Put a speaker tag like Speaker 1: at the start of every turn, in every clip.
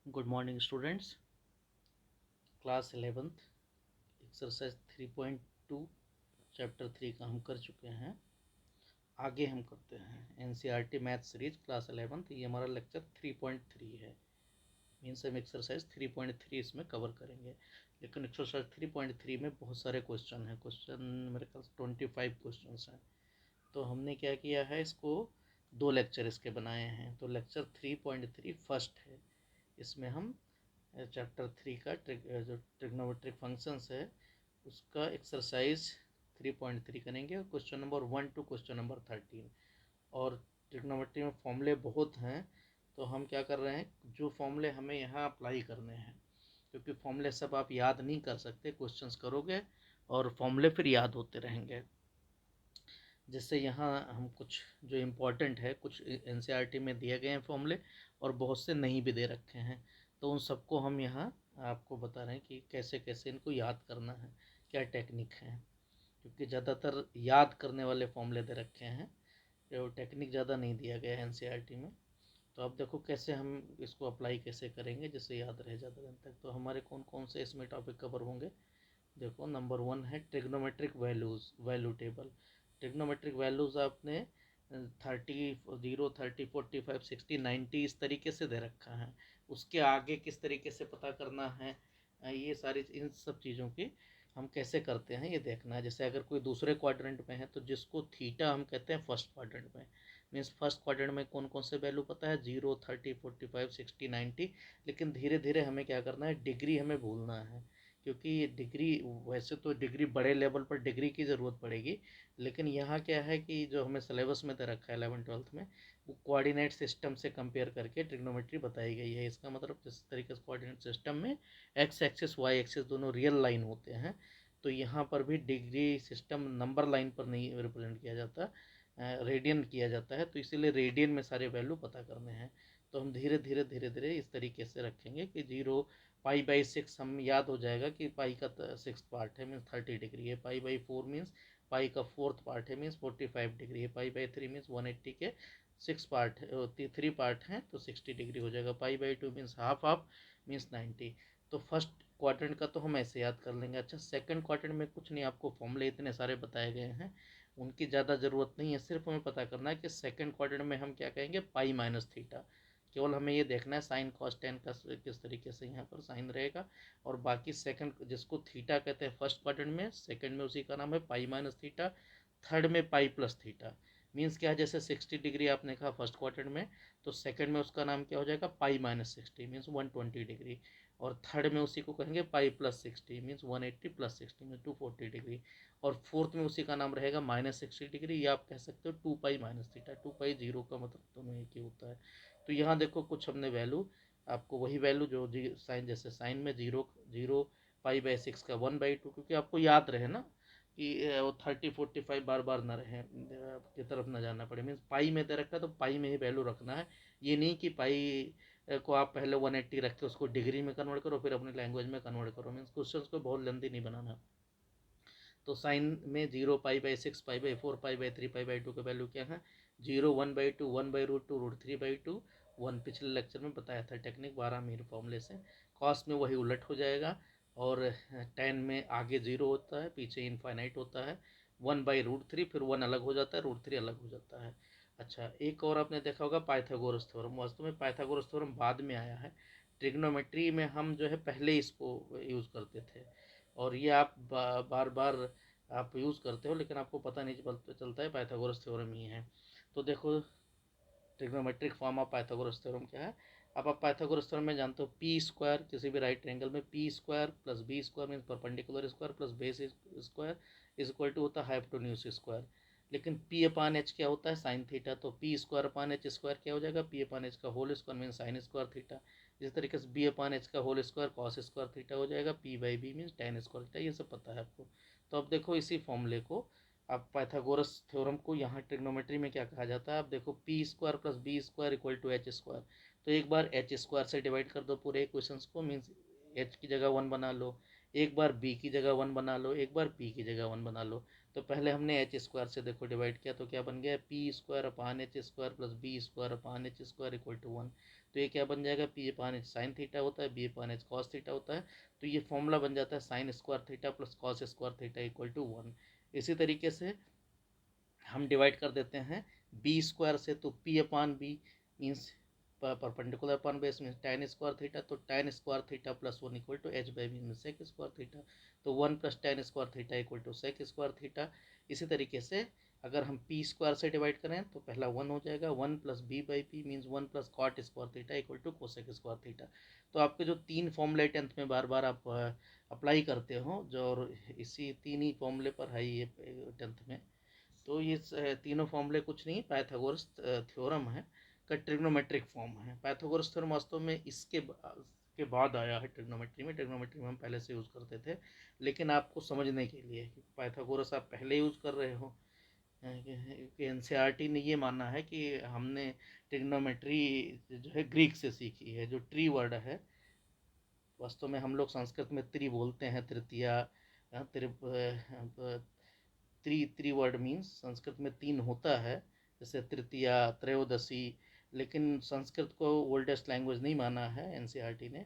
Speaker 1: Good morning students. Class 11th exercise 3.2 chapter 3 का हम कर चुके हैं। आगे हम करते हैं NCERT math series class 11th। ये हमारा लेक्चर 3.3 है। मीन्स हम एक्सरसाइज 3.3 इसमें कवर करेंगे। लेकिन एक्सरसाइज 3.3 में बहुत सारे क्वेश्चन हैं। क्वेश्चन मेरे ख्याल 25 क्वेश्चन हैं। तो हमने क्या किया है, इसको 2 लेक्चर इसके बनाए हैं। तो लेक्चर 3.3 फर्स्ट है। इसमें हम चैप्टर 3 का जो ट्रिग्नोमेट्रिक फंक्शंस है उसका एक्सरसाइज 3.3 करेंगे। Question number 1 to question number 13। और ट्रिग्नोमेट्री में फॉर्मूले बहुत हैं, तो हम क्या कर रहे हैं, जो फॉर्मूले हमें यहाँ अप्लाई करने हैं, क्योंकि फॉर्मूले सब आप याद नहीं कर सकते। क्वेश्चंस करोगे और फॉर्मूले फिर याद होते रहेंगे। जिससे यहाँ हम कुछ जो इम्पोर्टेंट है, कुछ एनसीईआरटी में दिए गए हैं फॉर्मूले, और बहुत से नहीं भी दे रखे हैं। तो उन सबको हम यहाँ आपको बता रहे हैं कि कैसे कैसे इनको याद करना है, क्या टेक्निक है। क्योंकि ज़्यादातर याद करने वाले फॉर्मूले दे रखे हैं, तो टेक्निक ज़्यादा नहीं दिया गया है एनसीईआरटी में। तो अब देखो कैसे हम इसको अप्लाई कैसे करेंगे जिससे याद रहे ज़्यादा दिन तक। तो हमारे कौन कौन से इसमें टॉपिक कवर होंगे, देखो। नंबर 1 है trigonometric value table. Trigonometric values आपने 30, 0, 30, 45, 60, 90 इस तरीके से दे रखा है। उसके आगे किस तरीके से पता करना है, ये सारी इन सब चीज़ों की हम कैसे करते हैं ये देखना है। जैसे अगर कोई दूसरे क्वाड्रेंट में है तो जिसको थीटा हम कहते हैं फर्स्ट क्वाड्रेंट में, मीन्स फर्स्ट क्वाड्रेंट में कौन कौन से वैल्यू पता है, 0, 30, 45, 60, 90। लेकिन धीरे धीरे हमें क्या करना है, डिग्री हमें भूलना है। क्योंकि ये डिग्री, वैसे तो डिग्री बड़े लेवल पर डिग्री की ज़रूरत पड़ेगी, लेकिन यहाँ क्या है कि जो हमें सिलेबस में दे रखा है 11th-12th में, वो कोऑर्डिनेट सिस्टम से कंपेयर करके ट्रिग्नोमेट्री बताई गई है। इसका मतलब जिस तरीके से कोऑर्डिनेट सिस्टम में एक्स एक्सिस वाई एक्सिस दोनों रियल लाइन होते हैं, तो यहाँ पर भी डिग्री सिस्टम नंबर लाइन पर नहीं रिप्रेजेंट किया जाता, रेडियन किया जाता है। तो इसीलिए रेडियन में सारे वैल्यू पता करने हैं। तो हम धीरे धीरे धीरे धीरे इस तरीके से रखेंगे कि 0π/6 हम याद हो जाएगा कि पाई का 6 पार्ट है, मीन्स 30 डिग्री है। π/4 मीन्स पाई का 4th पार्ट है, मीन्स 45 डिग्री है। π/3 मीन्स 180 के 6 पार्ट है, 3 पार्ट हैं तो 60 डिग्री हो जाएगा। π/2 मीन्स हाफ हाफ, मीन्स 90। तो फर्स्ट क्वाड्रेंट का तो हम ऐसे याद कर लेंगे। अच्छा, सेकंड क्वाड्रेंट में कुछ नहीं, आपको फॉर्मूले इतने सारे बताए गए हैं, उनकी ज़्यादा ज़रूरत नहीं है। सिर्फ हमें पता करना है कि सेकंड क्वाड्रेंट में हम क्या कहेंगे, π-θ। केवल हमें ये देखना है साइन कॉस टेन का किस तरीके से यहाँ पर साइन रहेगा। और बाकी सेकंड जिसको थीटा कहते हैं फर्स्ट क्वाड्रेंट में, सेकंड में उसी का नाम है π-θ, थर्ड में π+θ। मीन्स क्या है, जैसे 60 डिग्री आपने कहा फर्स्ट क्वाड्रेंट में, तो सेकंड में उसका नाम क्या हो जाएगा, π-60 मीन्स 120 डिग्री। और थर्ड में उसी को कहेंगे π+60 मीन्स 180 + 60 मीन्स 240 डिग्री। और फोर्थ में उसी का नाम रहेगा -60 डिग्री, या आप कह सकते हो 2π-θ। 2π 0 का मतलब दोनों एक ही होता है। तो यहाँ देखो कुछ हमने वैल्यू, आपको वही वैल्यू जो साइन, जैसे साइन में 0 π/6 का 1/2, क्योंकि आपको याद रहे ना कि वो 30, 45 बार बार ना रहे की तरफ ना जाना पड़े। मीन्स पाई में दे रखा है तो पाई में ही वैल्यू रखना है। ये नहीं कि पाई को आप पहले 180 रख के उसको डिग्री में कन्वर्ट करो फिर अपनी लैंग्वेज में कन्वर्ट करो। मीन्स क्वेश्चन को बहुत लेंथी नहीं बनाना। तो साइन में 0π/6, π/4, π/3, π/2 के वैल्यू क्या है, 0, 1/2, 1/√2, √3/2, 1। पिछले लेक्चर में बताया था टेक्निक 12 मीन फॉर्मूले से। कॉस में वही उलट हो जाएगा, और टेन में आगे 0 होता है, पीछे इनफाइनाइट होता है। 1/√3, फिर 1 अलग हो जाता है, √3 अलग हो जाता है। अच्छा, एक और आपने देखा होगा पाइथागोरस थ्योरम। वास्तव में पाइथागोरस थ्योरम बाद में आया है। ट्रिग्नोमेट्री में हम जो है पहले इसको यूज़ करते थे, और ये आप बार बार आप यूज़ करते हो, लेकिन आपको पता नहीं चलता है पाइथागोरस थ्योरम ही है। तो देखो, trigonometric form of Pythagoras theorem क्या है। अब आप पाइथागोरस थ्योरम में जानते हो, पी स्क्वायर किसी भी राइट ट्रायंगल में P square plus B square mean perpendicular square plus base square is equal to होता है हाइपोटेन्यूज स्क्वायर। लेकिन पी अपान एच क्या होता है, साइन थीटा। तो P square upon H square क्या हो जाएगा, पी अपान एच का whole square mean sine square theta. इस तरीके से बी अपान एच का whole square cos square theta हो जाएगा, पी/बी मीन टेन स्क्वायर थीटा। ये सब पता है आपको। तो अब देखो इसी फॉर्मूले को, अब पाइथागोरस थ्योरम को यहाँ ट्रिग्नोमेट्री में क्या कहा जाता है, अब देखो P square plus B square equal to H square. तो एक बार एच स्क्वायर से डिवाइड कर दो पूरे इक्वेशन को, मीन्स एच की जगह 1 बना लो, एक बार बी की जगह 1 बना लो, एक बार पी की जगह 1 बना लो। तो पहले हमने एच स्क्वायर से देखो डिवाइड किया, तो क्या बन गया, P square upon H square plus B square upon H square equal to 1। तो ये क्या बन जाएगा, P upon H sine theta होता है, B upon H cos theta होता है। तो ये फॉर्मूला बन जाता है sine square theta plus cos square theta equal to 1। इसी तरीके से हम डिवाइड कर देते हैं बी स्क्वायर से, तो P upon B means perpendicular upon base means tan square theta, तो tan square theta plus 1 equal to H by B means sec square theta, तो 1 plus tan square theta equal to sec square theta. इसी तरीके से अगर हम P square से divide करें तो पहला 1 हो जाएगा, 1 plus B by P means 1 plus cot square theta equal to cosec square theta. तो आपके जो तीन फॉर्मूले 10th में बार बार आप अप्लाई करते हो, जो और इसी तीन ही फॉर्मूले पर है ये 10th में, तो ये तीनों फॉर्मूले कुछ नहीं, पाइथागोरस थ्योरम है का ट्रिग्नोमेट्रिक फॉर्म है। पाइथागोरस थ्योरम वास्तव में के बाद आया है ट्रिग्नोमेट्री में। ट्रिग्नोमेट्री में हम पहले से यूज़ करते थे, लेकिन आपको समझने के लिए पाइथागोरस आप पहले यूज़ कर रहे हो कि एनसीईआरटी ने ये माना है कि हमने ट्रिग्नोमेट्री जो है ग्रीक से सीखी है। जो ट्री वर्ड है, वास्तव में हम लोग संस्कृत में त्रि बोलते हैं, तृतीया, त्रि वर्ड मीन्स संस्कृत में तीन होता है, जैसे तृतीया, त्रयोदशी, लेकिन संस्कृत को ओल्डेस्ट लैंग्वेज नहीं माना है एनसीईआरटी ने,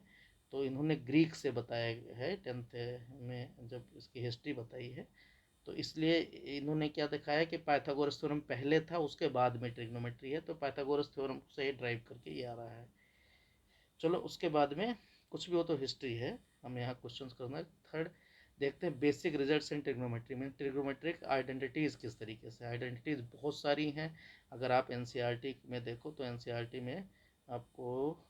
Speaker 1: तो इन्होंने ग्रीक से बताया है 10th में जब इसकी हिस्ट्री बताई है। तो इसलिए इन्होंने क्या दिखाया कि पाइथागोरस थ्योरम पहले था, उसके बाद में ट्रिग्नोमेट्री है, तो पाइथागोरस थ्योरम से ड्राइव करके ये आ रहा है। चलो उसके बाद में कुछ भी हो तो हिस्ट्री है, हम यहाँ क्वेश्चंस करना है। थर्ड देखते हैं बेसिक रिजल्ट्स इन ट्रिग्नोमेट्री में। ट्रिग्नोमेट्रिक आइडेंटिटीज़ किस तरीके से, आइडेंटिटीज़ बहुत सारी हैं। अगर आप एनसीईआरटी में देखो तो एनसीईआरटी में आपको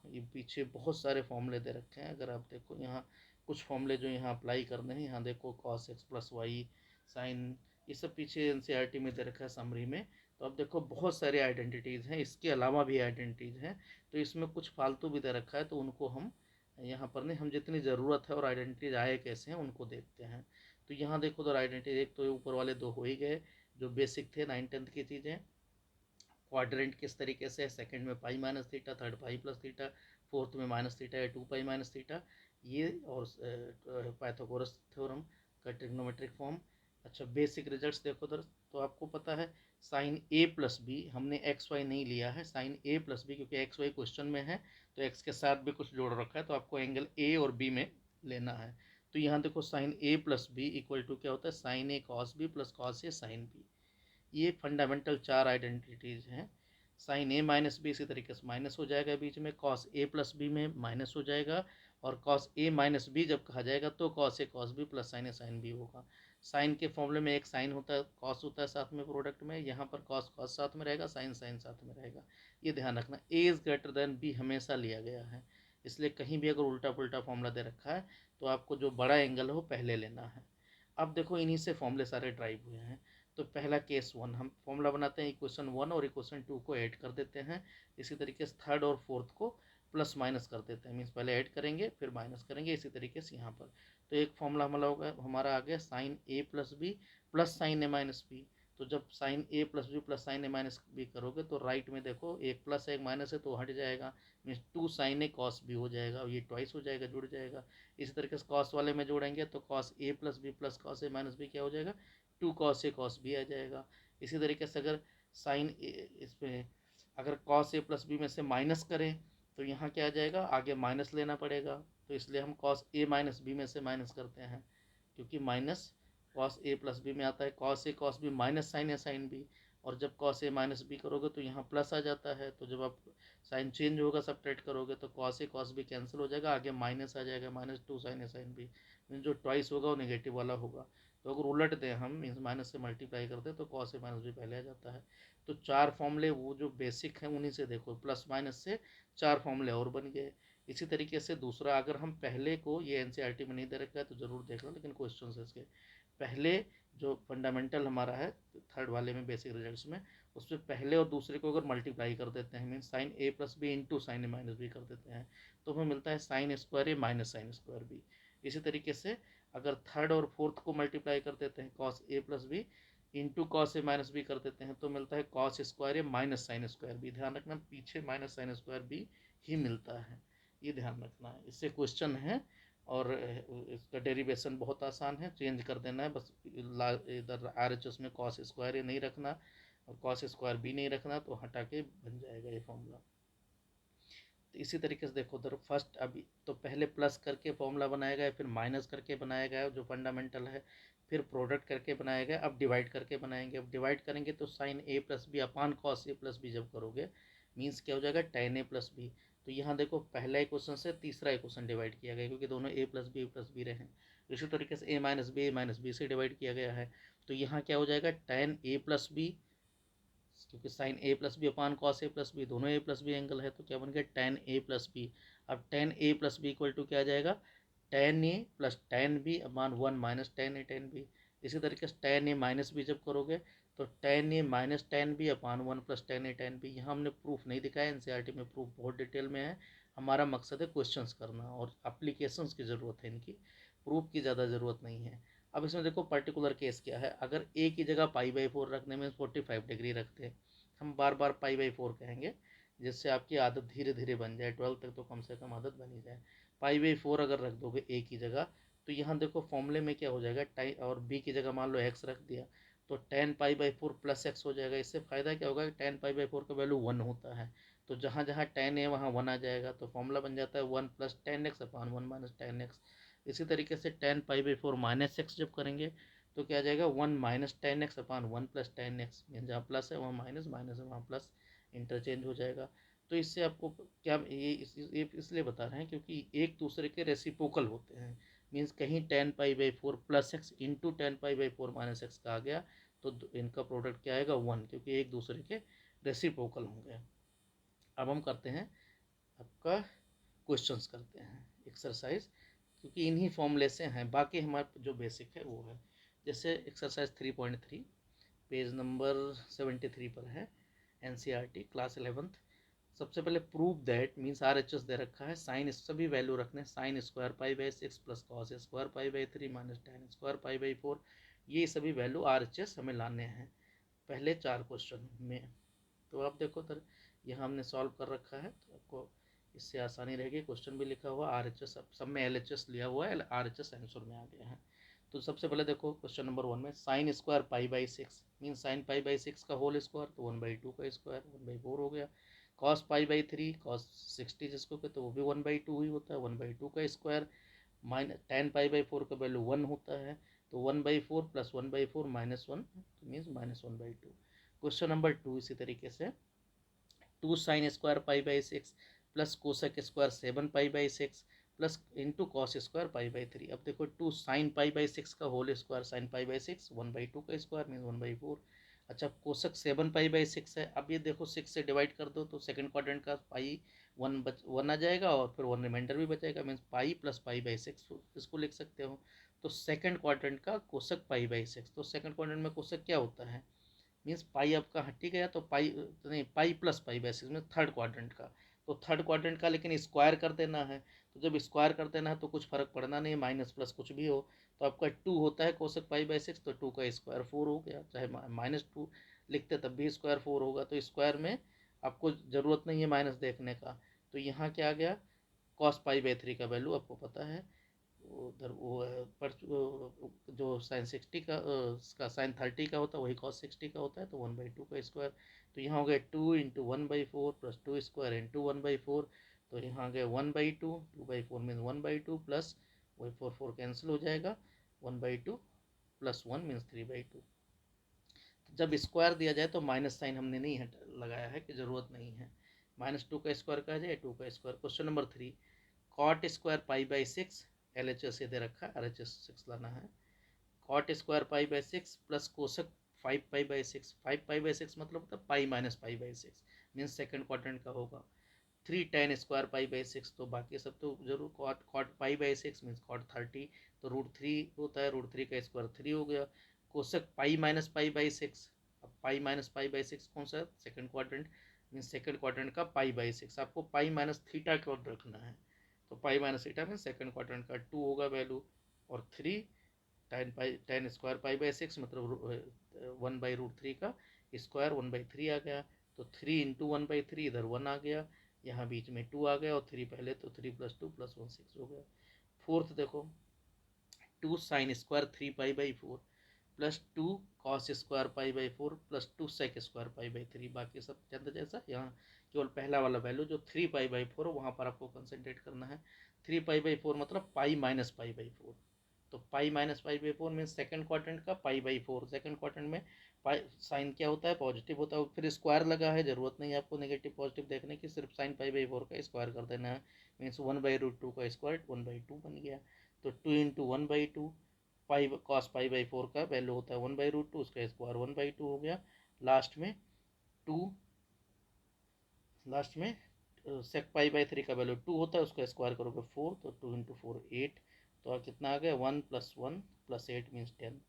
Speaker 1: ये पीछे बहुत सारे फॉर्मूले दे रखे हैं। अगर आप देखो यहाँ कुछ फॉर्मूले जो यहाँ अप्लाई करने हैं, यहाँ देखो cos X plus Y sine, ये सब पीछे एनसीईआरटी में दे रखा है समरी में। तो अब देखो बहुत सारे आइडेंटिटीज़ हैं, इसके अलावा भी आइडेंटिटीज़ हैं, तो इसमें कुछ फालतू भी दे रखा है, तो उनको हम यहाँ पर नहीं, हम जितनी ज़रूरत है और आइडेंटिटीज आए कैसे हैं उनको देखते हैं। तो यहाँ देखो तो आइडेंटिटी, एक तो ऊपर वाले दो हो ही गए जो बेसिक थे 9th की चीज़ें। क्वाड्रेंट किस तरीके से, सेकंड में pi minus theta, third pi plus theta, fourth में माइनस थीटा या 2 पाई माइनस थीटा, ये और पाइथागोरस थ्योरम का ट्रिग्नोमेट्रिक फॉर्म। अच्छा बेसिक रिजल्ट्स देखो तो आपको पता है साइन ए प्लस बी, हमने एक्स वाई नहीं लिया है, साइन ए प्लस बी, क्योंकि एक्स वाई क्वेश्चन में है तो एक्स के साथ भी कुछ जोड़ रखा है, तो आपको एंगल ए और बी में लेना है। तो यहाँ देखो sine A plus B equal to क्या होता है, sine A cos B plus cos A sine B. ये फंडामेंटल चार आइडेंटिटीज़ हैं। साइन ए माइनस बी इसी तरीके से माइनस हो जाएगा बीच में, कॉस ए प्लस बी में माइनस हो जाएगा, और कॉस ए माइनस बी जब कहा जाएगा तो cos A cos B plus sign A sine B होगा। साइन के फॉर्मूले में एक साइन होता है, कॉस होता है साथ में प्रोडक्ट में, यहाँ पर कॉस कॉस साथ में रहेगा, साइन साइन साथ में रहेगा। ये ध्यान रखना, A is greater than B हमेशा लिया गया है, इसलिए कहीं भी अगर उल्टा पुल्टा फॉर्मूला दे रखा है तो आपको जो बड़ा एंगल है वो पहले लेना है। अब देखो इन्हीं से फॉर्मूले सारे ड्राइव हुए हैं। तो पहला केस 1 हम फॉर्मूला बनाते हैं, इक्वेशन 1 और इक्वेशन 2 को ऐड कर देते हैं। इसी तरीके से थर्ड और फोर्थ को प्लस माइनस कर देते हैं, मीन्स पहले ऐड करेंगे फिर माइनस करेंगे, इसी तरीके से यहाँ पर। तो एक फॉर्मूला हमारा आ गया sign A plus B plus sign A minus B. तो जब sign A plus B plus sign A minus B करोगे तो राइट में देखो एक प्लस एक माइनस है तो हट जाएगा, means 2 sign A cos B हो जाएगा, ये ट्वाइस हो जाएगा, जुड़ जाएगा। इसी तरीके से कॉस वाले में जोड़ेंगे तो cos A plus B plus cos A minus B क्या हो जाएगा, 2 कॉस ए कॉस बी आ जाएगा। इसी तरीके से अगर साइन इसमें अगर कॉस ए प्लस बी में से माइनस करें तो यहाँ क्या आ जाएगा, आगे माइनस लेना पड़ेगा, तो इसलिए हम कॉस ए माइनस बी में से माइनस करते हैं, क्योंकि minus cos A plus B में आता है, cos A cos B minus sign A sine B, और जब कॉस ए माइनस बी करोगे तो यहाँ प्लस आ जाता है, तो जब आप साइन चेंज होगा सब्ट्रैक्ट करोगे तो cos A cos B cancel हो जाएगा, आगे माइनस आ जाएगा, -2 साइन ए साइन बी, जो ट्वाइस होगा वो नेगेटिव वाला होगा। तो अगर उलट दें हम, मीन्स माइनस से मल्टीप्लाई करते हैं तो कॉस ए माइनस बी पहले आ जाता है। तो चार फॉर्मूले वो जो बेसिक हैं उन्हीं से देखो, प्लस माइनस से चार फॉर्मूले और बन गए। इसी तरीके से दूसरा, अगर हम पहले को, ये एनसीईआरटी में नहीं दे रखा है तो ज़रूर देख लो, लेकिन क्वेश्चन है इसके पहले जो फंडामेंटल हमारा है थर्ड वाले में बेसिक रिजल्ट्स में, उसमें पहले और दूसरे को अगर मल्टीप्लाई कर देते हैं, means sign A plus B into sign A minus B कर देते हैं, तो हमें मिलता है साइन स्क्वायर ए माइनस साइन स्क्वायर बी। इसी तरीके से अगर थर्ड और फोर्थ को मल्टीप्लाई कर देते हैं, cos A plus B into cos A minus B कर देते हैं, तो मिलता है कॉस स्क्वायर ए माइनस साइन स्क्वायर बी। ध्यान रखना पीछे माइनस साइन स्क्वायर बी ही मिलता है, ये ध्यान रखना है। इससे क्वेश्चन है और इसका डेरिवेशन बहुत आसान है, चेंज कर देना है बस, इधर आर एच एस में कॉस स्क्वायर ए नहीं रखना और कॉस स्क्वायर बी नहीं रखना, तो हटा के बन जाएगा ये फॉर्मूला। तो इसी तरीके से देखो उधर फर्स्ट अभी तो पहले प्लस करके फॉर्मूला बनाया गया, फिर माइनस करके बनाया गया जो फंडामेंटल है, फिर प्रोडक्ट करके बनाया गया, अब डिवाइड करके बनाएंगे। अब डिवाइड करेंगे तो sine A plus B upon cos A plus B जब करोगे मीन्स क्या हो जाएगा टेन ए प्लस बी। तो यहाँ देखो पहला इक्वेशन से तीसरा इक्वेशन डिवाइड किया गया क्योंकि दोनों ए प्लस बी रहे। इसी तरीके से ए माइनस बी से डिवाइड किया गया है। तो यहाँ क्या हो जाएगा टेन ए प्लस बी, क्योंकि sign A plus B upon cos A plus B, दोनों ए प्लस बी एंगल है तो क्या बन गया टेन ए प्लस बी। अब ten a plus B equal to क्या आ जाएगा ten a plus ten b upon one minus ten b. इसी तरीके से टेन ए माइनस बी जब करोगे तो ten a minus ten b upon one plus ten b. यहाँ हमने प्रूफ नहीं दिखाया, एनसीईआरटी में प्रूफ बहुत डिटेल में है। हमारा मकसद है क्वेश्चंस करना और एप्लीकेशंस की ज़रूरत है, इनकी प्रूफ की ज़्यादा ज़रूरत नहीं है। अब इसमें देखो पर्टिकुलर केस क्या है, अगर ए की जगह पाई/4 रखने में 45 डिग्री रखते हैं, हम बार बार पाई/4 कहेंगे जिससे आपकी आदत धीरे धीरे बन जाए, 12 तक तो कम से कम आदत बनी जाए। पाई/4 अगर रख दोगे ए की जगह तो यहाँ देखो फॉर्मूले में क्या हो जाएगा टाइम, और बी की जगह मान लो एक्स रख दिया तो टेन पाई/4 प्लस एक्स हो जाएगा। इससे फ़ायदा क्या होगा कि टेन पाई/4 का वैल्यू 1 होता है, तो जहाँ जहाँ टेन है वहाँ 1 आ जाएगा, तो फॉर्मूला बन जाता है 1 प्लस टेन एक्स अपान 1 माइनस टेन एक्स। इसी तरीके से टेन पाई/4 माइनस एक्स जब करेंगे तो क्या आ जाएगा 1 माइनस टेन एक्स अपान 1 प्लस टेन एक्स। जहाँ प्लस है वहाँ माइनस, माइनस है वहाँ प्लस, इंटरचेंज हो जाएगा। तो इससे आपको क्या ये इसलिए बता रहे हैं क्योंकि एक दूसरे के रेसिप्रोकल होते हैं। मीन्स कहीं टेन पाई/4 प्लस एक्स इंटू टेन पाई/4 माइनस एक्स का आ गया तो इनका प्रोडक्ट क्या आएगा 1, क्योंकि एक दूसरे के रेसिप्रोकल होंगे। अब हम करते हैं आपका क्वेश्चंस करते हैं एक्सरसाइज, क्योंकि इन्हीं फॉर्मूले से हैं, बाकी हमारा जो बेसिक है वो है। जैसे एक्सरसाइज 3.3 पेज नंबर 73 पर है, एनसीईआरटी क्लास 11th। सबसे पहले प्रूव दैट मीन्स आरएचएस दे रखा है, साइन सभी वैल्यू रखने, साइन स्क्वायर पाई/6 प्लस कॉस स्क्वायर पाई/3 माइनस टेन स्क्वायर पाई/4, ये सभी वैल्यू आरएचएस हमें लाने हैं पहले 4 क्वेश्चन में। तो आप देखो तर यहाँ हमने सॉल्व कर रखा है तो आपको इससे आसानी रहेगी। क्वेश्चन भी लिखा हुआ आरएचएस, सब में एलएचएस लिया हुआ है, आरएचएस आंसर में आ गया है। तो सबसे पहले देखो क्वेश्चन नंबर 1 में साइन स्क्वायर पाई/6 मीन साइन पाई/6 का होल स्क्वायर तो 1/2 का स्क्वायर 1/4 हो गया। कॉस पाई/3 कॉस 60 जिसको कहते हैं वो भी 1/2 ही होता है, 1/2 का स्क्वायर। माइनस टेन पाई/4 का वैल्यू 1 होता है तो 1/4 plus 1/4 minus 1 means minus 1/2। Question number 2 इसी तरीके से 2 साइन स्क्वायर पाई/6 प्लस कोसेक स्क्वायर 7 पाई/6 प्लस इंटू कॉस स्क्वायर पाई/3। अब देखो 2 साइन पाई/6 का होल स्क्वायर साइन पाई/6 1/2 का स्क्वायर मीन 1/4। अच्छा कोसेक 7 पाई/6 है, अब ये देखो 6 से डिवाइड कर दो तो सेकंड क्वाड्रेंट का पाई 1 आ जाएगा और फिर 1 रिमाइंडर भी बचेगा, मीन्स पाई प्लस पाई/6 इसको लिख सकते हो। तो सेकंड क्वाड्रेंट का कोसेक पाई/6, तो सेकंड क्वाड्रेंट में कोसेक क्या होता है मीन्स पाई आपका हटी गया तो पाई नहीं पाई प्लस पाई/6 में थर्ड क्वाड्रेंट का, तो थर्ड क्वाड्रेंट का लेकिन स्क्वायर कर देना है। तो जब स्क्वायर कर देना है तो कुछ फर्क पड़ना नहीं, माइनस प्लस कुछ भी हो। तो आपका 2 होता है कोसेक पाई/6 तो 2 का स्क्वायर 4 हो गया, चाहे -2 लिखते तब भी स्क्वायर 4 होगा। तो स्क्वायर में आपको ज़रूरत नहीं है माइनस देखने का। तो यहाँ क्या आ गया कॉस पाई/3 का वैल्यू आपको पता है उधर वो पर जो साइन 60 का साइन 30 का होता है वही कॉस 60 का होता है, तो 1/2 का स्क्वायर। तो यहाँ हो गया 2 इंटू 1/4 प्लस 2 स्क्वायर इंटू 1/4, तो यहाँ आ गया 1/2, 2/4 मीन्स 1/2 प्लस वही 4 कैंसिल हो जाएगा, 1/2 प्लस 1 मीन्स 3/2। जब स्क्वायर दिया जाए तो माइनस साइन हमने नहीं लगाया है कि ज़रूरत नहीं है, -2 का स्क्वायर का जाए 2 का square. Question number 3 cot square पाई/6 एलएचएस दे रखा है, आरएचएस 6 लाना है। कॉट स्क्वायर पाई/6 प्लस कोसेक 5 पाई/6, 5 पाई/6 मतलब होता है पाई माइनस पाई/6 मीन्स सेकंड क्वाड्रेंट का होगा। 3 टेन स्क्वायर पाई/6 तो बाकी सब तो जरूर कॉट कॉट पाई/6 मीन्स कॉट 30 तो √3 होता है, √3 का स्क्वायर 3 हो गया। कोसेक पाई माइनस पाई/6, अब पाई माइनस पाई/6 कौन सा second quadrant means second quadrant का पाई/6, आपको पाई माइनस थीटा क्यों रखना है तो pi minus theta means second quadrant का 2 होगा वैल्यू, और 3 टेन स्क्वायर पाई/6 मतलब 1/√3 का स्क्वायर 1/3 आ गया, तो 3 इंटू 1/3 इधर 1 आ गया, यहाँ बीच में 2 आ गया और 3 पहले तो 3 + 2 + 1 6 हो गया। फोर्थ देखो 2 साइन स्क्वायर 3 पाई/4 प्लस 2 कॉस स्क्वायर पाई/4 प्लस 2 सेक स्क्वायर पाई/3, बाकी सब चंद जैसा। यहाँ केवल पहला वाला वैल्यू जो 3π/4 वहाँ पर आपको कंसंट्रेट करना है। 3π/4 मतलब पाई माइनस पाई/4, तो पाई माइनस पाई/4 मीन सेकंड क्वाड्रेंट का पाई/4। सेकंड क्वाड्रेंट में पाई साइन क्या होता है, पॉजिटिव होता है, फिर स्क्वायर लगा है, जरूरत नहीं है आपको नेगेटिव पॉजिटिव देखने की, सिर्फ साइन पाई/4 का स्क्वायर कर देना है, मीन्स 1/√2 का स्क्वायर 1/2 बन गया। तो 2 इंटू 1/2 पाई कॉस पाई/4 का वैल्यू होता है 1/√2, उसका स्क्वायर 1/2 हो गया। लास्ट में सेक पाई/3 का वैल्यू 2 होता है, उसका स्क्वायर करोगे 4, तो 2 इंटू 4 8, तो कितना आ गया 1 + 1 + 8 मीन्स 10।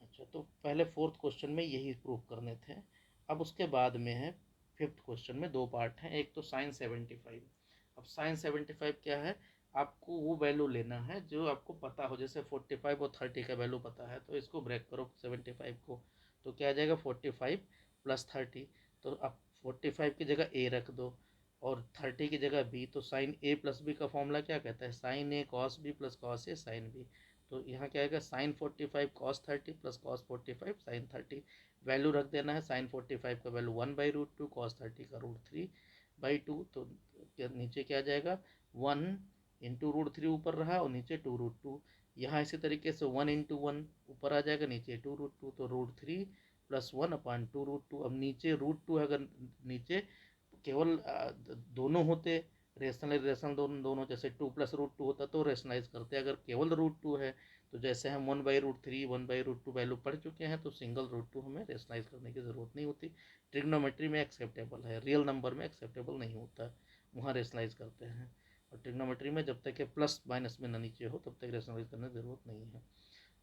Speaker 1: अच्छा, तो पहले फोर्थ क्वेश्चन में यही प्रूफ करने थे। अब उसके बाद में है फिफ्थ क्वेश्चन में दो पार्ट हैं, एक तो साइन 75। अब साइन 75 क्या है, आपको वो वैल्यू लेना है जो आपको पता हो, जैसे 45 और 30 का वैल्यू पता है, तो इसको ब्रेक करो 75 को, तो क्या आ जाएगा 45 + 30, तो अब 45 की जगह ए रख दो और 30 की जगह बी, तो साइन ए प्लस बी का फॉर्मूला क्या कहता है, sine A cos B plus cos A sine B. तो यहाँ क्या आएगा sine 45 cos 30 plus cos 45 sine 30, value रख देना है, साइन 45 का वैल्यू 1/√2, कॉस 30 का √3/2, तो नीचे क्या आ जाएगा 1 इंटू √3 ऊपर रहा और नीचे 2√2। यहाँ इसी तरीके से 1 इंटू 1 ऊपर आ जाएगा, नीचे 2√2, तो √3 + 1/2√2। अब नीचे √2 है, अगर नीचे केवल दोनों होते रेशनल इरेशनल दोनों जैसे 2 + √2 होता तो रेशनलाइज करते, अगर केवल √2 है तो जैसे हम 1/√3 1/√2 वैल्यू पढ़ चुके हैं, तो सिंगल √2 हमें रेशनलाइज करने की ज़रूरत नहीं होती। ट्रिग्नोमेट्री में एक्सेप्टेबल है, रियल नंबर में एक्सेप्टेबल नहीं होता, वहाँ रेशनलाइज करते हैं। और ट्रिग्नोमेट्री में जब तक के प्लस माइनस में ना नीचे हो तब तक रेशनलाइज करने की ज़रूरत नहीं है।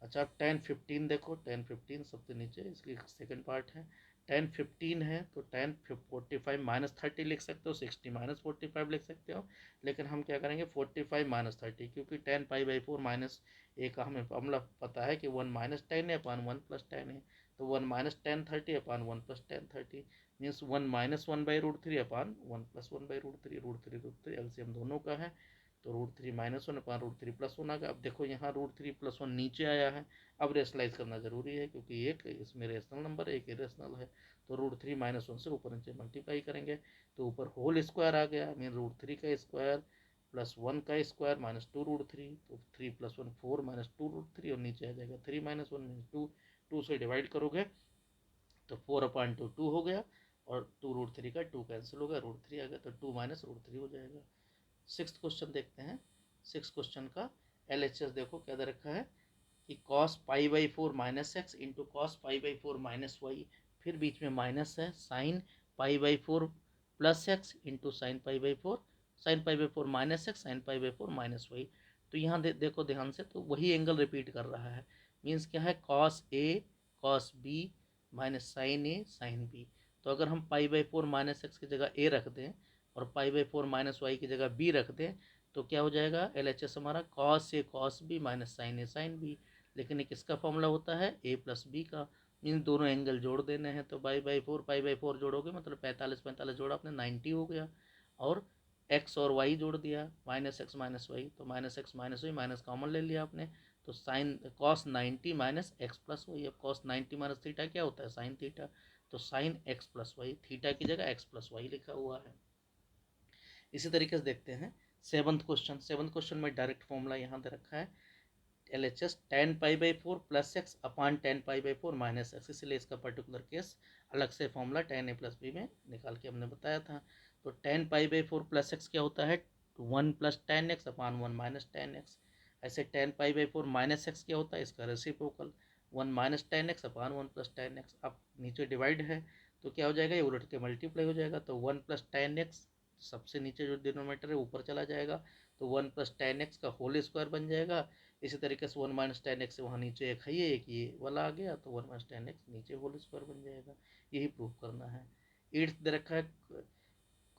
Speaker 1: अच्छा, अब 10-15 देखो, 10-15 सबसे नीचे इसकी सेकंड पार्ट है। 10-15 है तो 10 45 - 30 लिख सकते हो, 60 - 45 लिख सकते हो, लेकिन हम क्या करेंगे 45 - 30, क्योंकि 10π/4 माइनस ए का हमें फॉर्मूला पता है कि 1 - 10 है अपान 1 + 10 है, तो 1 - 10 30 अपान 1 + 10 30 मीन्स 1 - 1/√3 अपान 1 + 1/√3, √3 एलसीएम दोनों का है, तो √3 - 1 अपान √3 + 1 आ गया। अब देखो यहाँ √3 + 1 नीचे आया है, अब रेशनलाइज करना जरूरी है क्योंकि एक इसमें रेशनल नंबर है, एक इरेशनल है, तो √3 - 1 से ऊपर नीचे मल्टीप्लाई करेंगे तो ऊपर होल स्क्वायर आ गया, मीन √3 का स्क्वायर + 1 का स्क्वायर -2√3, तो 3 + 1 4 -2√3, और नीचे आ जाएगा 3 - 1 मीन 2, 2 से डिवाइड करोगे तो 4/2 2 हो गया, और 2√3 का 2 कैंसिल हो गया, √3 आ गया, तो 2 - √3 हो जाएगा। सिक्स्थ क्वेश्चन देखते हैं। सिक्स क्वेश्चन का LHS देखो क्या दे रखा है कि cos π/4 - x into cos π/4 - y, फिर बीच में माइनस है, sine π/4 + x into sine π/4 sine π/4 - x sine π/4 - y। तो यहाँ देखो ध्यान से, तो वही एंगल रिपीट कर रहा है, मीन्स क्या है cos a cos b minus sine a sine b। तो अगर हम π/4 - x की जगह a रख दें और π/4 - y की जगह b रख दें, तो क्या हो जाएगा LHS हमारा cos a cos b minus sine a sine b। लेकिन एक इसका फॉर्मूला होता है a + b का, मीन दोनों एंगल जोड़ देने हैं, तो π/4 जोड़ोगे मतलब 45 जोड़ा आपने 90 हो गया, और x और y जोड़ दिया -x - y, तो -x - y माइनस कॉमन ले लिया आपने, तो साइन cos 90 - x + y। अब cos 90 - थीटा क्या होता है साइन थीटा, तो साइन x + y, थीटा की जगह x + y लिखा हुआ है। इसी तरीके से देखते हैं सेवंथ क्वेश्चन में डायरेक्ट फॉर्मूला यहाँ दे रखा है LHS tan π/4 + x अपान tan π/4 - x, इसलिए इसका पर्टिकुलर केस अलग से फॉर्मूला tan a + b में निकाल के हमने बताया था। तो tan π/4 + x क्या होता है 1 + tan x अपान 1 - tan x। ऐसे tan π/4 - x क्या होता है, इसका रेसिप्रोकल 1 - tan x अपान 1 + tan x। अब नीचे डिवाइड है तो क्या हो जाएगा, ये उलट के मल्टीप्लाई हो जाएगा, तो 1 + tan x सबसे नीचे जो डिनोमिनेटर है ऊपर चला जाएगा, तो 1 + tan x का होल स्क्वायर बन जाएगा। इसी तरीके से 1 - tan x से वहाँ नीचे एक है, ये एक ये वाला आ गया, तो 1 - tan x नीचे होल स्क्वायर बन जाएगा। यही प्रूफ करना है। एट्थ दे रखा है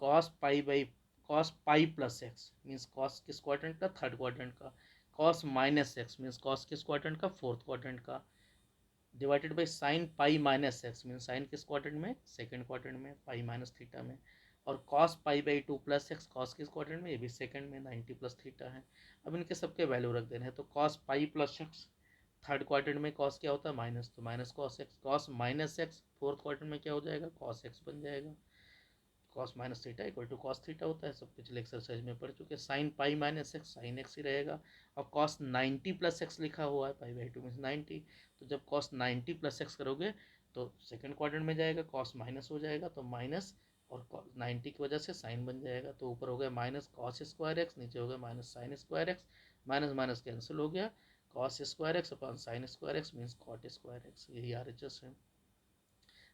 Speaker 1: cos पाई + x मीन्स कॉस किस क्वाड्रेंट का, थर्ड क्वाड्रेंट का, cos - x मीन्स कॉस किस क्वाड्रेंट का, फोर्थ क्वाड्रेंट का, divided by sine pi - x mean sine किस क्वाड्रेंट में, सेकंड क्वाड्रेंट में, पाई माइनस थीटा में, और cos π/2 + x कॉस किस क्वाड्रेंट में, ये भी सेकंड में 90 + थीटा है। अब इनके सबके वैल्यू रख देने हैं, तो cos π + x थर्ड क्वाड्रेंट में cos क्या होता है माइनस, तो minus cos x, cos - x fourth quadrant में क्या हो जाएगा cos x बन जाएगा। Cos minus theta equal to cos theta होता है, सब पिछले एक्सरसाइज में पढ़ चुके। Sine pi minus x sine x ही रहेगा, और कॉस 90 प्लस एक्स लिखा हुआ है, पाई बाई टू मीन्स 90, तो जब कॉस 90 प्लस एक्स करोगे तो सेकंड क्वाड्रेंट में जाएगा, कॉस माइनस हो जाएगा तो माइनस, और 90 की वजह से साइन बन जाएगा, तो ऊपर हो गया माइनस कॉस स्क्वायर एक्स, नीचे हो गया minus sine square X, minus minus cancel हो गया, cos square X upon sine square X means cot square X, यही RHS है।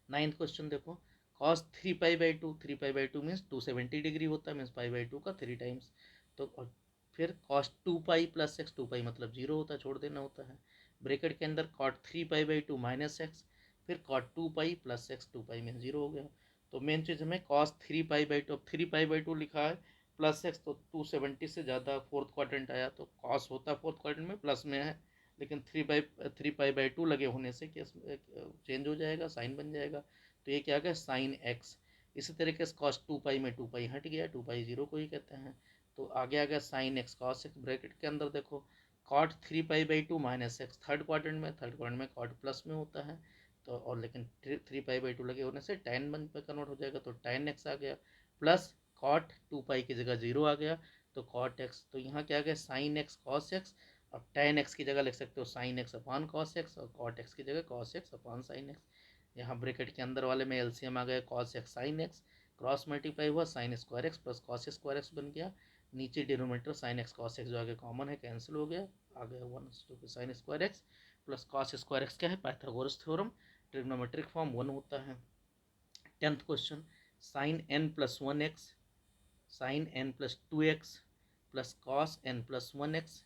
Speaker 1: 9th क्वेश्चन देखो, cos 3 pi by 2, 3 pi by 2 means 270 degree होता है, मीन्स पाई बाई 2 का 3 times, तो और फिर कॉस 2 पाई प्लस एक्स, 2 पाई मतलब 0 होता है, छोड़ देना होता है, ब्रैकेट के अंदर cot 3 pi by 2 minus X, फिर cot 2 pi plus X, 2 pi mean 0 हो गया। तो मेन चीज़ हमें कॉस 3 पाई बाई 2, अब 3 पाई बाई 2 लिखा है प्लस एक्स, तो 270 से ज़्यादा फोर्थ क्वाड्रेंट आया, तो कॉस होता है फोर्थ क्वाड्रेंट में प्लस में है, लेकिन 3 पाई बाई 2 लगे होने से केस चेंज हो जाएगा, साइन बन जाएगा, तो ये क्या गया साइन एक्स। इसी तरीके से कॉस 2 पाई में 2 पाई हट गया, 2 पाई 0 को ही कहते हैं, तो आगे आ गया sine x cos X, bracket के अंदर देखो cot 3 pi by 2 minus X, third quadrant में कॉट प्लस में होता है, तो और लेकिन 3 पाई बाई 2 लगे होने से tan वन पे कन्वर्ट हो जाएगा, तो tan एक्स आ गया, प्लस कॉट 2 पाई की जगह 0 आ गया, तो कॉट एक्स, तो यहाँ क्या आ गया साइन एक्स कॉस एक्स, अब tan एक्स की जगह लिख सकते हो sine x upon cos x, और कॉट एक्स की जगह cos x upon sine x. यहाँ ब्रैकेट के अंदर वाले में एलसीएम आ गया cos x sine x, cross multiply हुआ sine square x plus cos square x बन गया, नीचे denominator sine x cos x जो आगे कॉमन है कैंसिल हो गया, आ गया 1 sign square x plus cos square x क्या है पाइथागोरस थ्योरम, ट्रिग्नोमेट्रिक फॉर्म 1 होता है। 10th question, sine n plus 1x, sine n plus 2x plus cos n plus 1x,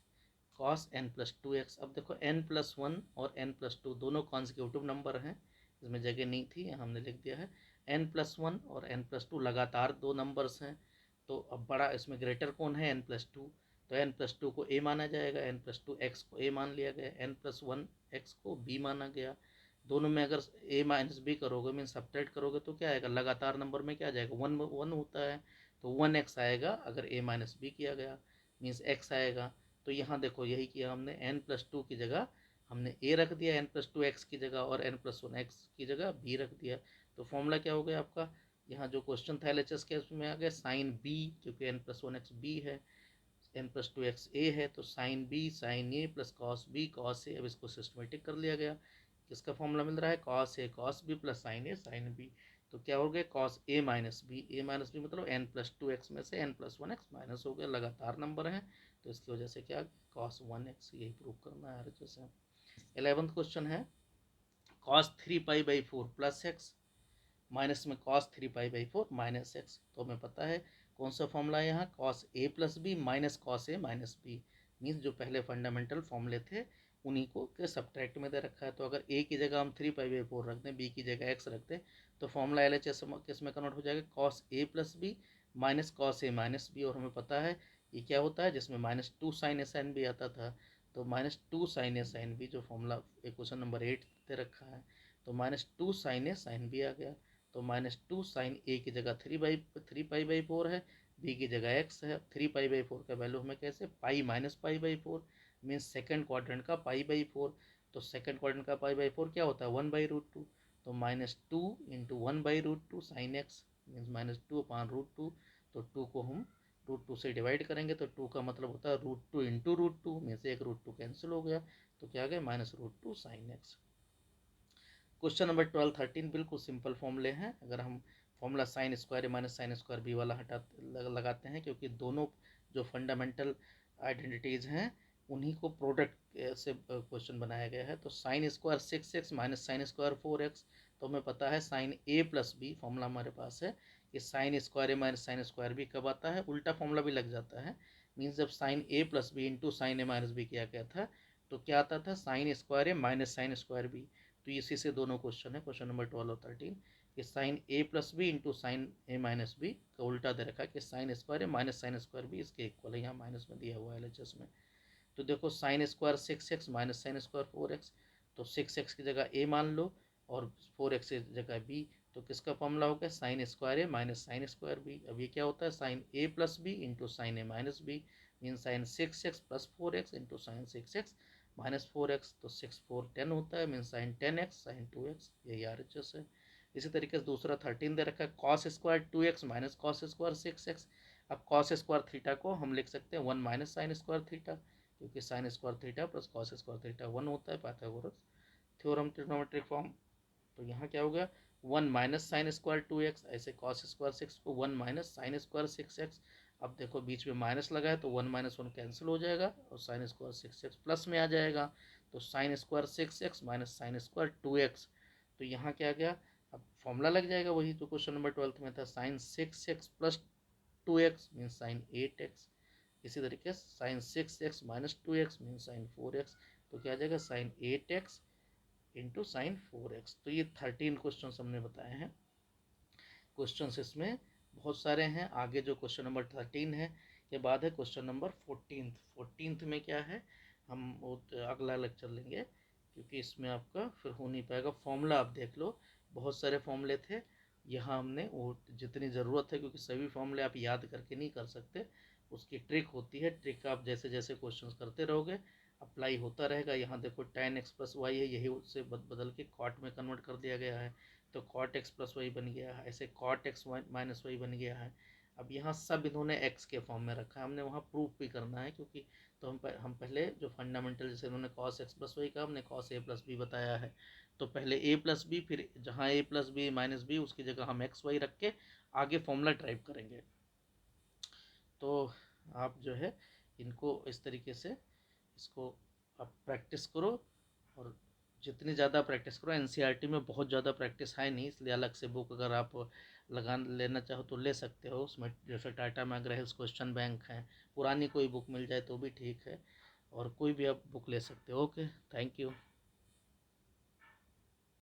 Speaker 1: cos n plus 2x। अब देखो n plus 1 और n plus 2 दोनों consecutive number हैं, इसमें जगह नहीं थी, यहाँ हमने लिख दिया है n प्लस 1 और n प्लस 2 लगातार दो नंबर्स हैं, तो अब बड़ा इसमें ग्रेटर कौन है n प्लस 2, तो n प्लस 2 को a माना जाएगा, n प्लस 2 x को a मान लिया गया, n प्लस 1 x को b माना गया, दोनों में अगर a माइनस बी करोगे मीन सब्ट्रैक्ट करोगे तो क्या आएगा, लगातार नंबर में क्या आ जाएगा 1 होता है, तो 1x आएगा अगर a माइनस बी किया गया मीन्स x आएगा, तो यहाँ देखो यही किया हमने, n प्लस 2 की जगह हमने a रख दिया, n प्लस 2 x की जगह, और n प्लस 1 x की जगह b रख दिया, तो फॉर्मूला क्या हो गया आपका, यहाँ जो क्वेश्चन था LHS के उसमें आ गया साइन b, क्योंकि n प्लस 1 x b है, n प्लस 2 x a है, तो sine b sine a plus cos b cos a, अब इसको सिस्टमेटिक कर लिया गया, किसका फॉर्मूला मिल रहा है cos a cos b plus sine a sine b, तो क्या हो गया कॉस a माइनस b मतलब n प्लस 2x में से n प्लस 1x माइनस हो गया, लगातार नंबर है तो इसकी वजह से क्या कॉस 1x, यही प्रूव करना है जैसे। 11th क्वेश्चन है cos 3 pi by 4 plus x minus में cos 3 pi by 4 minus x, तो हमें पता है कौन सा फॉर्मूला है यहाँ cos a plus B minus cos a minus b, means जो पहले फंडामेंटल फॉर्मूले थे उन्हीं को के सब्ट्रैक्ट में दे रखा है, तो अगर a की जगह हम 3 पाई बाई 4 रख दें, b की जगह x रख दें, तो फॉर्मूला LHS किस में कन्वर्ट हो जाएगा cos a plus B minus cos a minus B, और हमें पता है ये क्या होता है जिसमें -2 साइन a साइन b आता था, तो -2 साइन a साइन b जो फॉर्मूला क्वेश्चन नंबर 8 दे रखा है, तो -2 साइन a साइन b आ गया, तो -2 साइन ए की जगह 3 पाई बाई 4 है, बी की जगह x है, 3 पाई बाई 4 का वैल्यू हमें कैसे pi minus pi by 4 means second quadrant का पाई बाई 4, तो सेकेंड क्वाड्रेंट का पाई बाई 4 क्या होता है 1/√2, तो -2 into 1/√2 sine x means -2 upon √2, तो 2 को हम √2 से डिवाइड करेंगे तो 2 का मतलब होता है √2 इंटू √2 में से एक √2 कैंसिल हो गया, तो क्या आ गया -√2 साइन एक्स। क्वेश्चन नंबर 12 13 बिल्कुल सिंपल फॉर्मूले हैं, अगर हम formula sine square minus sine square B वाला लगाते हैं, क्योंकि दोनों जो फंडामेंटल आइडेंटिटीज़ हैं उन्हीं को प्रोडक्ट से क्वेश्चन बनाया गया है, तो sine square 6x minus sine square 4x, तो हमें पता है sine a plus B formula हमारे पास है कि sine square minus sine square B कब आता है, उल्टा फॉर्मूला भी लग जाता है, मीन्स जब sine a plus B into sine a minus B किया गया था तो क्या आता था sine square minus sine square B, तो इसी से दोनों क्वेश्चन है क्वेश्चन नंबर 12 और 13 कि sine a plus B into sine a minus B का उल्टा दे रखा है कि sine square minus sine square B इसके इक्वल है, यहाँ माइनस में दिया हुआ है LHS में, तो देखो sign square 6x minus sine square 4x, तो 6x की जगह a मान लो और 4x की जगह b, तो किसका फॉर्मूला हो गया sine square a minus sine square b, अब ये क्या होता है sine a plus B into sine a minus B mean sine 6x plus 4x into sine 6x minus 4x, तो 6 4 10 होता है mean sine 10x sign 2x, यही RHS है। इसी तरीके से दूसरा 13 दे रखा है, cos square 2x minus cos square 6x। अब कॉस स्क्वायर थीटा को हम लिख सकते हैं 1 माइनस साइन स्क्वायर थीटा, क्योंकि sign square theta plus cos square theta 1 होता है, पाइथागोरस थ्योरम ट्रिग्नोमेट्रिक फॉर्म। तो यहाँ क्या हो गया 1 माइनस साइन स्क्वायर 2x, ऐसे कॉस स्क्वायर 6 को 1 माइनस साइन स्क्वायर 6x। अब देखो बीच में माइनस लगा है तो 1 माइनस 1 कैंसिल हो जाएगा और साइन स्क्वायर 6x प्लस में आ जाएगा, तो sine square 6x minus sine square 2x। तो यहाँ क्या गया, अब फॉर्मूला लग जाएगा वही तो क्वेश्चन नंबर 12 में था, sign 6x plus 2x mean sine 8x। इसी तरीके से sign 6x minus 2x mean sine 4x। तो क्या आ जाएगा sign 8x into sine 4x। तो ये 13 क्वेश्चन हमने बताए हैं। क्वेश्चन इसमें बहुत सारे हैं। आगे जो क्वेश्चन नंबर 13 है के बाद है क्वेश्चन नंबर 14 में क्या है हम वो अगला लेक्चर लेंगे, क्योंकि इसमें आपका फिर हो नहीं पाएगा। फॉर्मूला आप देख लो, बहुत सारे फॉर्मूले थे, यहाँ हमने वो जितनी ज़रूरत है, क्योंकि सभी फॉर्मूले आप याद करके नहीं कर सकते, उसकी ट्रिक होती है। ट्रिक आप जैसे जैसे क्वेश्चंस करते रहोगे अप्लाई होता रहेगा। यहाँ देखो tan x प्लस वाई है, यही उससे बदल के कॉट में कन्वर्ट कर दिया गया है, तो कॉट एक्स प्लस वाई बन गया है, ऐसे कॉट एक्स माइनस वाई बन गया है। अब यहाँ सब इन्होंने x के फॉर्म में रखा है, हमने वहाँ प्रूफ भी करना है, क्योंकि तो हम पहले जो फंडामेंटल जैसे इन्होंने कॉस एक्स प्लस वाई का हमने कॉस ए प्लस बी बताया है, तो पहले ए प्लस बी, फिर जहाँ ए प्लस बी माइनस बी उसकी जगह हम एक्स वाई रख के आगे फॉर्मूला ड्राइव करेंगे। तो आप जो है इनको इस तरीके से इसको आप प्रैक्टिस करो, और जितनी ज़्यादा प्रैक्टिस करो, एनसीईआरटी में बहुत ज़्यादा प्रैक्टिस है नहीं, इसलिए अलग से बुक अगर आप लगा लेना चाहो तो ले सकते हो। उसमें जैसे टाटा मैकग्रा-हिल्स क्वेश्चन बैंक है, पुरानी कोई बुक मिल जाए तो भी ठीक है, और कोई भी आप बुक ले सकते हो। Okay, thank you.